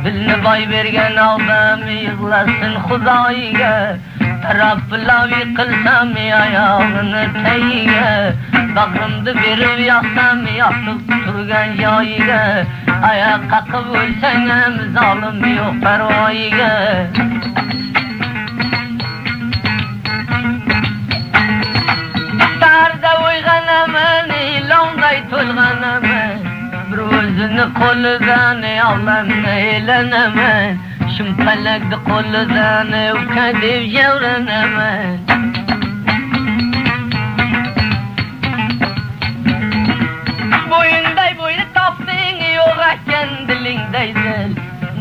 Dilni boy bergen adam yığlasın Xudoyiga. Taraflavi qilsam ayog'ini tagiga. Bag'rimni berib yoqsam yoqib turgan joyiga. Oyoq qaqib o'lsang ham zolim yo'q parvoyiga. Tarda uyg'onaman, ilonday to'lg'anaman. Bir o'zini qo'lidan olamni eylanaman. Shumpalakni qo'lidan uka deb javranaman. Bo'yinday bo'yni topsang yo'q ekan dilingday dil.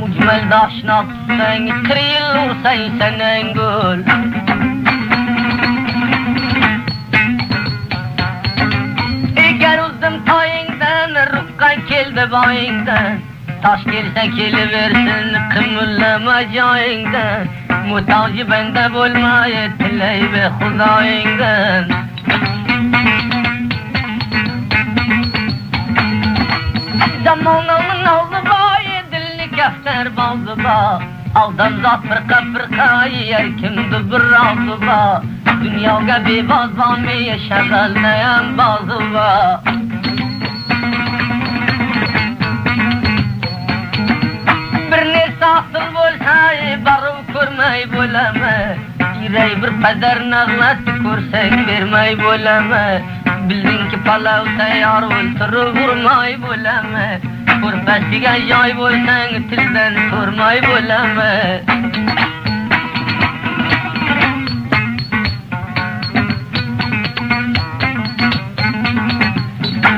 Mujmal doshna tutsang 3 yil ursang sanang gul. Egar uzdim toyingdan ruqqa keldi boyingdan. Taş kelsa kelaversin qimillama joyingdan. Mutoji banda bo'lmay tilay be Xudoyingdan. Zamonning oldi boy dilni kaftar bo'ldi ba. Aldam zot firqa yer kimdi bir rozi ba. Dunyoga bevoz bo'lmay shag'allayam bozi ba. Sahil bo'lsay barib ko'rmay bo'laman. Yuray bir qadar nag'lat ko'rsang bermay bo'laman. Bildingki palav tayyor o'ltirib urmay bo'laman. Ko'rpasiga joy bo'lsang tildan so'rmay bo'laman.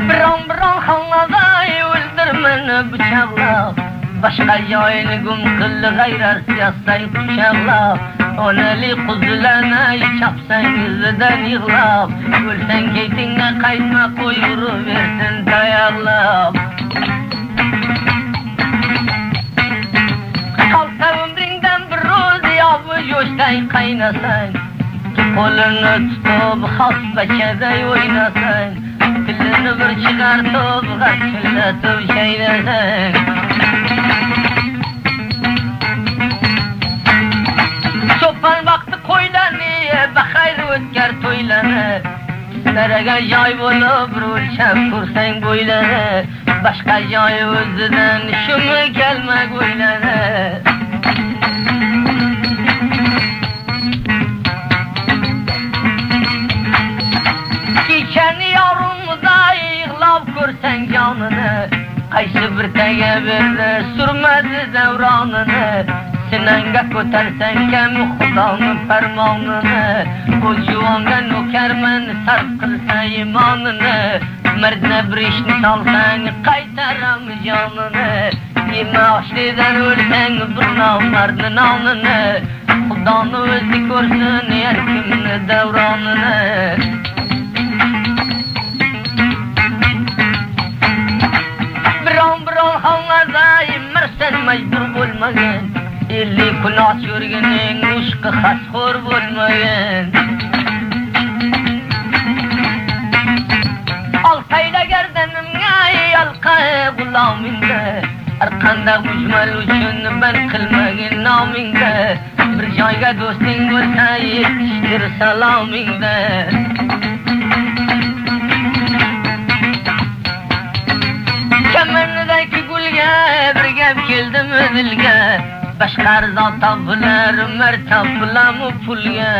Biron xonada o'ldirmani bıçaqlab. Başka joyini gum qil g'ayrat siyosang quchoqlab. Onali quzlarni chapsangizdan yig'lab. O'lsang ketingga qaytma qo'yuraversin tayoqlab. Qolsa umringdan bir ro'z yobi yo'shtay qaynasang. Qo'lini tutib xosbachaday o'ynasang. Tilini bir chiqartib g'achillatib shaynasang. Cho'pon vaqti qo'ylarni baxayr o'tkar to'ylarni. Naraga joy bo'lib o'lchab ko'rsang bo'ylarni. Boshqa joy o'zidan shumi kelmag o'ylari. Kechani yorumday yig'lab ko'rsang jonini. Qaysi bir taga berdi surmadi davronini. Sinanga ko'tarsang kam Xudoning farmonini. Bu juvonga nokarman sarf qilsa imonini. Mardna bir ishni solsang qaytaram jonini. Yemoqchidan o'lsang bir nomardni nonini. Xudoni o'zi ko'rsin har kimni davronini. Biron xonada imrsan majbur bo'lmagan. 50 kun och yurganing ushqi xasxo'r bo'lmagan. Olsayda gardanimga yalqa g'ulomingda. Arqanda mujmal uchun ben qilmagin nomingda. Bir joyga do'sting bo'lsa yetishtir salomingda. Kamandagi gulga bir gap keldimi dilga. Başqar zot topilar, martab bilan pulga.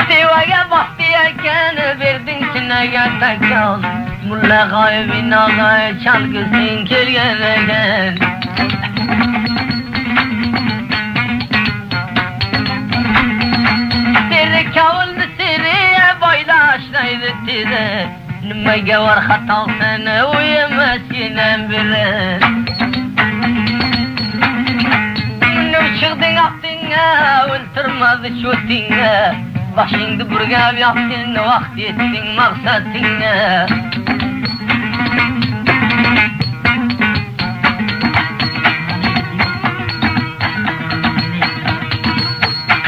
Sevaga vaqti ekan berding sinaga takon. Mulla g'oyibin og'ay chalgizing kelgan ekan. Seri kavulni seri boylashlaydi tiri. Nimaga var xatosini o'ymas yenan biri. Chiqding aqtingga o'ltirmadi cho'tingga. Boshingni burgab yoqding vaqt yetding maqsadingga.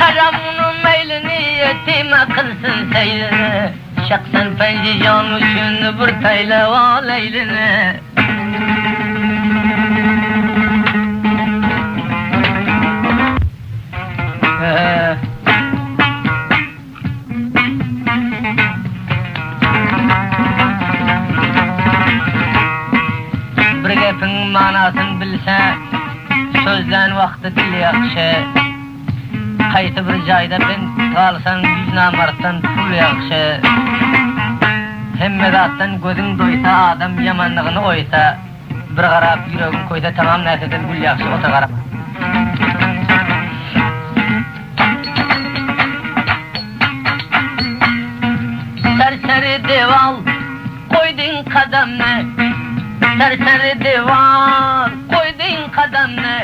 Qaramuni maylini yetima qilsin saylini. Şahsen pencecan üçün bir taylava leylini. Bir gepin manasın bilse, sözden vakti dil yakşı. Qaytı bir joyda ben qalsan 100 namardan pul yaxshi. Hemmedatdan gözün doysa adam yamanlığını oysa, bir qarab yuragin koysa tamam narsadan gul yaxshi ota qarab. Serseri deval koydun qadamni, serseri deval koydun qadamni.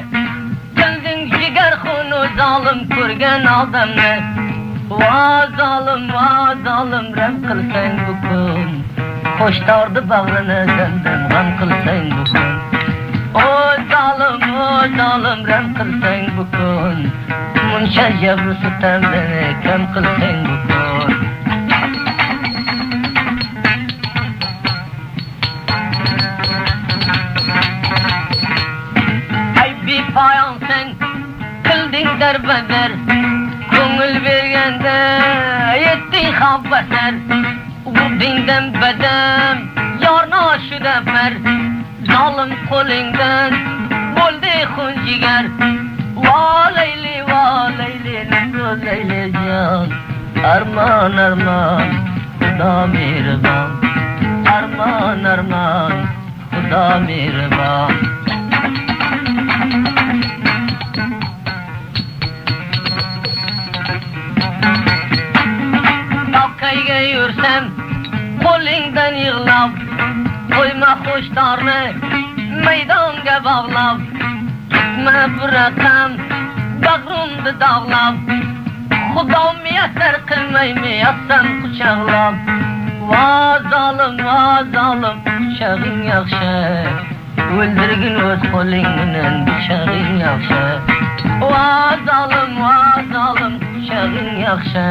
Kilding jigar xunu zalim ko'rgan odamni. Va zalim ram qilsang bukun. Qo'shtordi bag'rini zandan g'am qilsang bukun. O zalim ram qilsang bukun. Muncha jabr sitamni kam qilsang bukun. Payan sen kıldın derbeder, köngül vergende yettin habbeser. Vurdingden bedem yarna şu defer, zalim kolingden boldi hunjiger. Va leyli nemruz leyli can, arman Xuda mehriban. Arman Xuda mehriban. Kayga yursam qo'lingdan yig'lab, qo'yma xo'shtorni maydonga bog'lab. Gitma bir raqam bag'rimni dog'lab, Xudo muyassar qilmaymi yassam quchoqlab. Va zolim quchog'ing yaxshi, o'ldirgin o'z qo'ling bilan bishog'ing yaxshi. Va zolim quchog'ing yaxshi,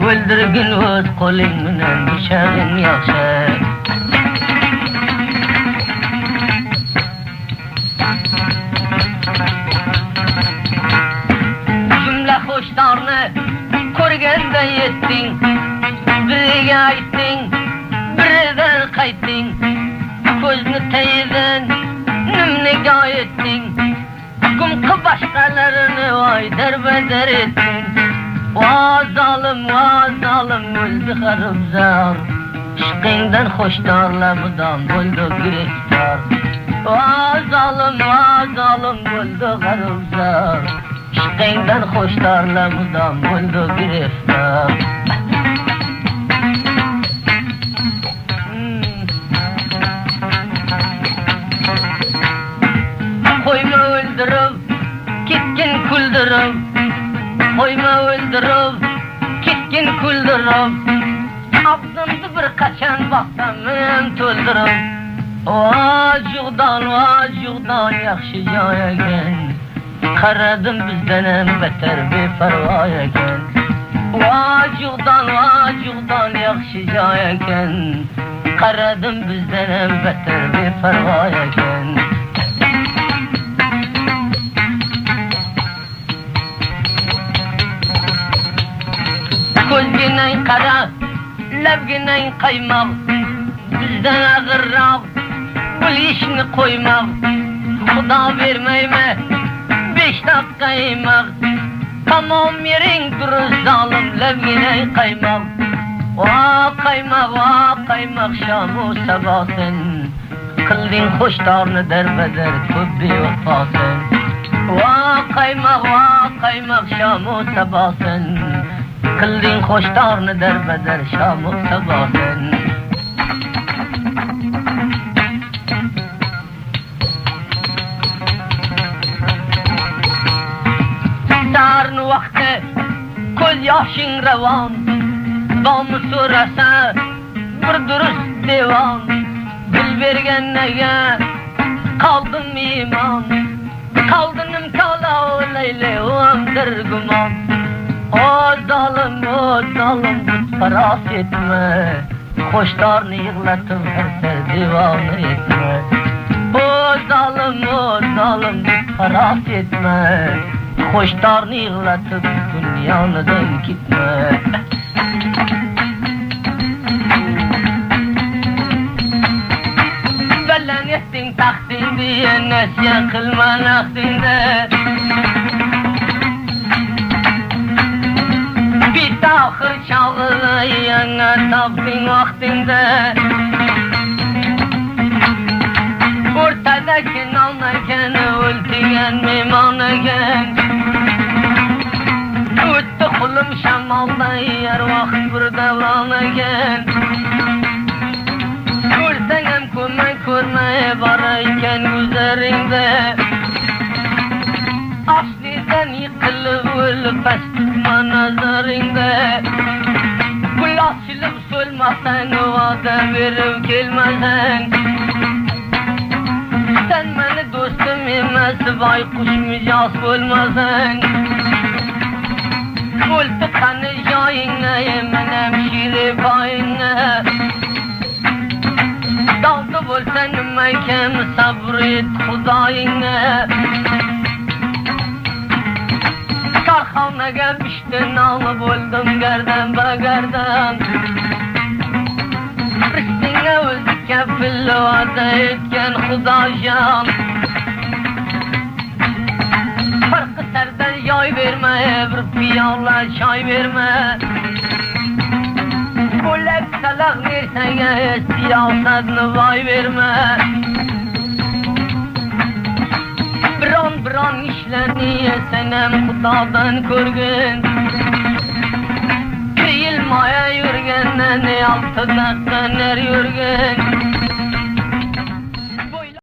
o'ldirgin o'z qo'ling bilan bishog'ing yaxshi. Jumla xo'shtorni ko'rganda yetding, biriga aytding, biridan qaytding. Ko'zni tayidan nimniga etding, gumqi boshqalarini voy darbadar etding. Va zalim o'ldi qaribzor, ishqingdan xo'shtorlamidan bo'ldi giriftor. Va zalim o'ldi qaribzor, ishqingdan xo'shtorlamidan bo'ldi giriftor. Qo'yma o'ldirib, ketgin kuldirib, qo'yma o'ldirib, ketgin kuldirib. Abdimni bir qachon vaqtam men to'ldirib. Vajug'dan yaxshi joy ekan, qaradim bizdan ham betar beparvo ekan. Vajug'dan yaxshi joy ekan, qaradim bizdan ham betar beparvo ekan. Ko'zginang qara, labginang qaymoq, bizdan ag'irroq bilishni qo'ymoq. Xudo bermaymi 5 daqiqa yemoq, tamom yering durust zolim labginang qaymoq. Va qaymoq shamu sabosin, qilding xo'shtorni darbadar ko'p bevafosin. Va qaymoq shamu sabosin, qilding xo'shtorni darbadar shamu sabosin. Sarni vaqti ko'z yoshing ravon, bomi so'rasa bir durust devon. Dil bergannaga qoldim imon, qoldinim kala leyli o'mdir gumon. O zalim bu taraf etme, hoşlarını yığlatıp herse divanı etme. O zalim bu taraf etme, hoşlarını yığlatıp dünyanıdan gitme. Bellen ettin taktın diye nesye kılma naktinde. Bir dağır çağılı yana taptın vaktinde. Ortadaki nalnayken öldüyen mimanayken. Öttü kulum şamalda yer vakit bir devranayken. Görsenem көрмей барайken üzerinde. Asliden yıkılıp ölüp pastırma nazarinde. Gül açılıp solmasan vade verip gelmesen. Sen beni dostum emas baykuş micaz olmasan. Oldu kanı jayine yemen hemşire payine. Daldı bolsan ümeyken sabret Hudayine. Karxana gelmiştin alıp oldum gerden bagardan. Ristine özü kefil vada etken Hudajan. Farkı serden yay verme, bir piyala çay verme. Kulak salak versene, siyasetini vay verme. Biron işlerini yesenem Hudadan körgün. Kıyılmaya yürgenden altına döner yürgün.